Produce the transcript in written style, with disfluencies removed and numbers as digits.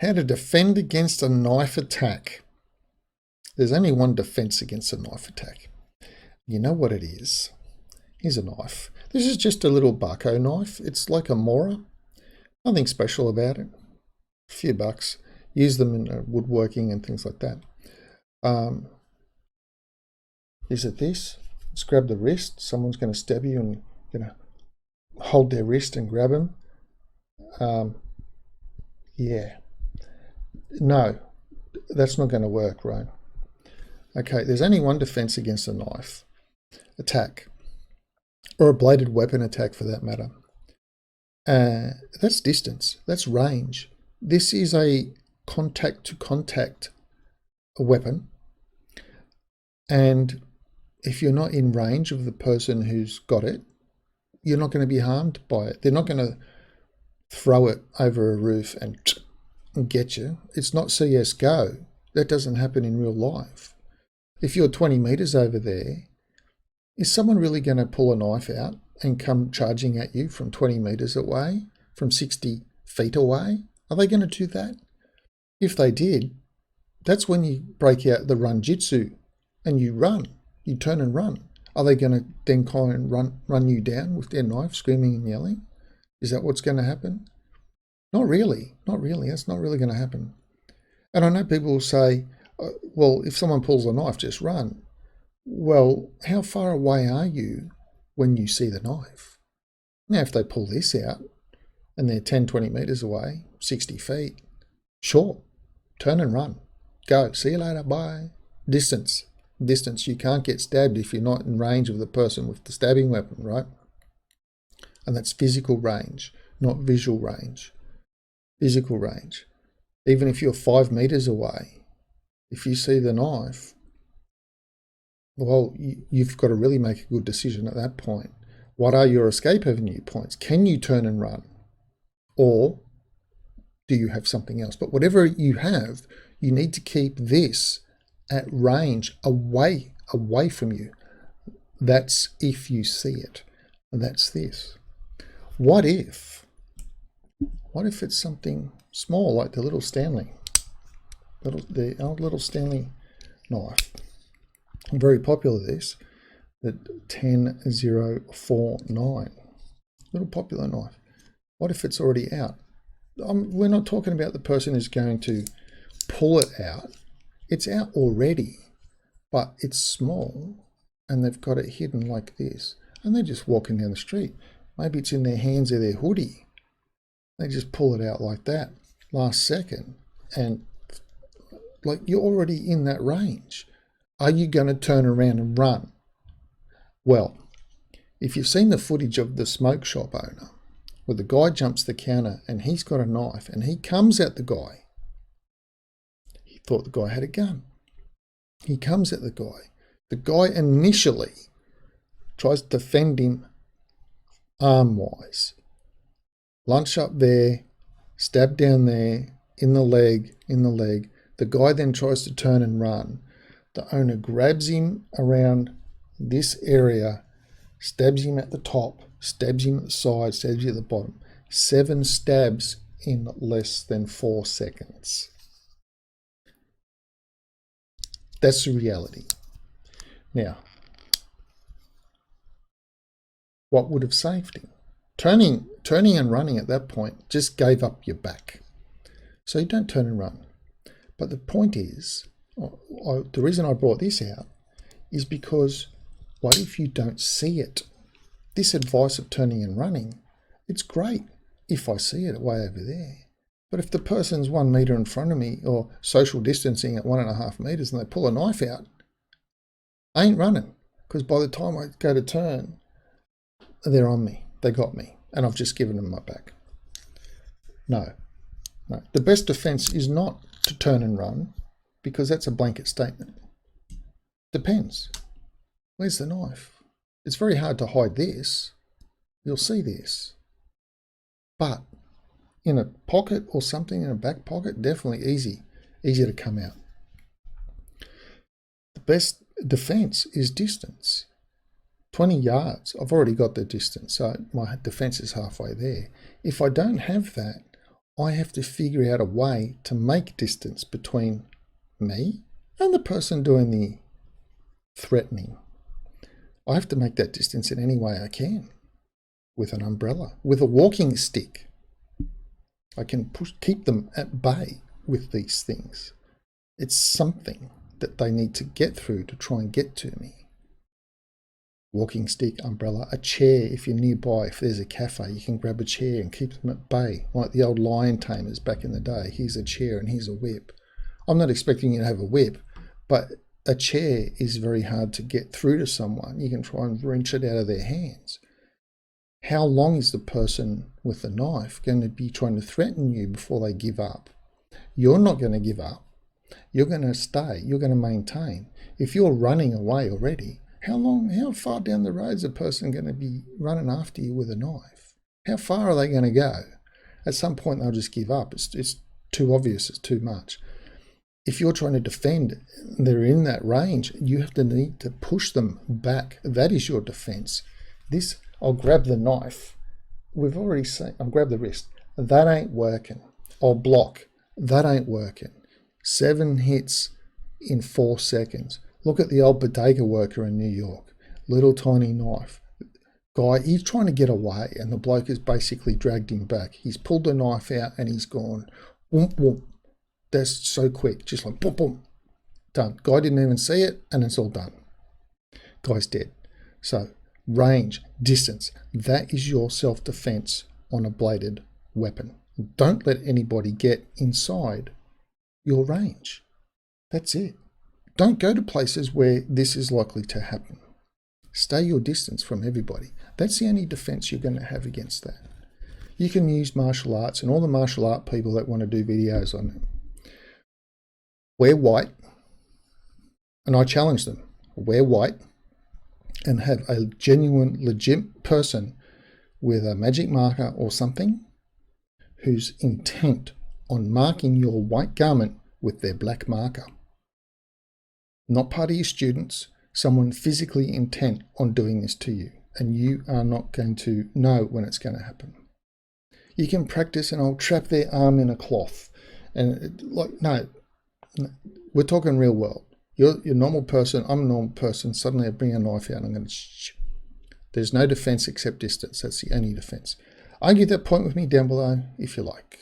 How to defend against a knife attack. There's only one defense against a knife attack. You know what it is. Here's a knife. This is just a little bucko knife. It's like a Mora. Nothing special about it. A few bucks. Use them in woodworking and things like that. Is it this? Let's grab the wrist. Someone's going to stab you and you're going to hold their wrist and grab them. Yeah. No, that's not going to work, right? Okay, there's only one defense against a knife attack, or a bladed weapon attack for that matter. That's distance, that's range. This is a contact to contact weapon, and if you're not in range of the person who's got it, you're not going to be harmed by it. They're not going to throw it over a roof and get you. It's not CSGO. That doesn't happen in real life. If you're 20 meters over there, is someone really going to pull a knife out and come charging at you from 20 meters away, from 60 feet away? Are they going to do that? If they did, that's when you break out the run jitsu and you run. You turn and run. Are they going to then kind of run you down with their knife, screaming and yelling? Is that what's going to happen? Not really. Not really. That's not really going to happen. And I know people will say, well, if someone pulls a knife, just run. Well, how far away are you when you see the knife? Now, if they pull this out and they're 10, 20 meters away, 60 feet, sure, turn and run. Go. See you later. Bye. Distance. Distance. You can't get stabbed if you're not in range of the person with the stabbing weapon, right? And that's physical range, not visual range. Physical range. Even if you're 5 meters away, if you see the knife, well, you've got to really make a good decision at that point. What are your escape avenue points? Can you turn and run? Or do you have something else? But whatever you have, you need to keep this at range, away from you. That's if you see it. And that's this. What if it's something small like the little Stanley, the old little Stanley knife? Very popular, this, the 10049, little popular knife. What if it's already out? We're not talking about the person who's going to pull it out. It's out already, but it's small and they've got it hidden like this and they're just walking down the street. Maybe it's in their hands or their hoodie. They just pull it out like that last second, and like, you're already in that range. Are you going to turn around and run? Well, if you've seen the footage of the smoke shop owner, where the guy jumps the counter and he's got a knife and he comes at the guy, he thought the guy had a gun. He comes at the guy. The guy initially tries to defend him arm-wise. Lunge up there, stab down there, in the leg. The guy then tries to turn and run. The owner grabs him around this area, stabs him at the top, stabs him at the side, stabs him at the bottom. 7 stabs in less than 4 seconds. That's the reality. Now, what would have saved him? Turning and running at that point just gave up your back. So you don't turn and run. But the point is, the reason I brought this out is because what if you don't see it? This advice of turning and running, it's great if I see it way over there. But if the person's 1 meter in front of me, or social distancing at 1.5 meters, and they pull a knife out, I ain't running, because by the time I go to turn, they're on me. They got me, and I've just given them my back. No. The best defense is not to turn and run, because that's a blanket statement. Depends. Where's the knife? It's very hard to hide this. You'll see this. But in a pocket or something, in a back pocket, definitely easy to come out. The best defense is distance. 20 yards, I've already got the distance, so my defense is halfway there. If I don't have that, I have to figure out a way to make distance between me and the person doing the threatening. I have to make that distance in any way I can. With an umbrella, with a walking stick. I can keep them at bay with these things. It's something that they need to get through to try and get to me. Walking stick, umbrella, a chair. If you're nearby, if there's a cafe, you can grab a chair and keep them at bay, like the old lion tamers back in the day. Here's a chair and here's a whip. I'm not expecting you to have a whip, but a chair is very hard to get through to someone. You can try and wrench it out of their hands. How long is the person with the knife going to be trying to threaten you before they give up? You're not going to give up. You're going to stay. You're going to maintain. If you're running away already, how far down the road is a person going to be running after you with a knife? How far are they going to go? At some point, they'll just give up. It's too obvious. It's too much. If you're trying to defend, they're in that range, you have to need to push them back. That is your defense. I'll grab the knife. We've already seen, I'll grab the wrist. That ain't working. I'll block. That ain't working. 7 hits in 4 seconds. Look at the old bodega worker in New York. Little tiny knife. Guy, he's trying to get away and the bloke has basically dragged him back. He's pulled the knife out and he's gone, whoomp, whoomp. That's so quick. Just like, boom, boom. Done. Guy didn't even see it and it's all done. Guy's dead. So, range, distance, that is your self-defense on a bladed weapon. Don't let anybody get inside your range. That's it. Don't go to places where this is likely to happen. Stay your distance from everybody. That's the only defense you're going to have against that. You can use martial arts and all the martial art people that want to do videos on it. Wear white, and I challenge them. Wear white and have a genuine, legit person with a magic marker or something who's intent on marking your white garment with their black marker. Not part of your students, someone physically intent on doing this to you, and you are not going to know when it's going to happen. You can practice and I'll trap their arm in a cloth. And no, we're talking real world. You're a normal person, I'm a normal person, suddenly I bring a knife out and I'm going to There's no defense except distance. That's the only defense. Argue that point with me down below if you like.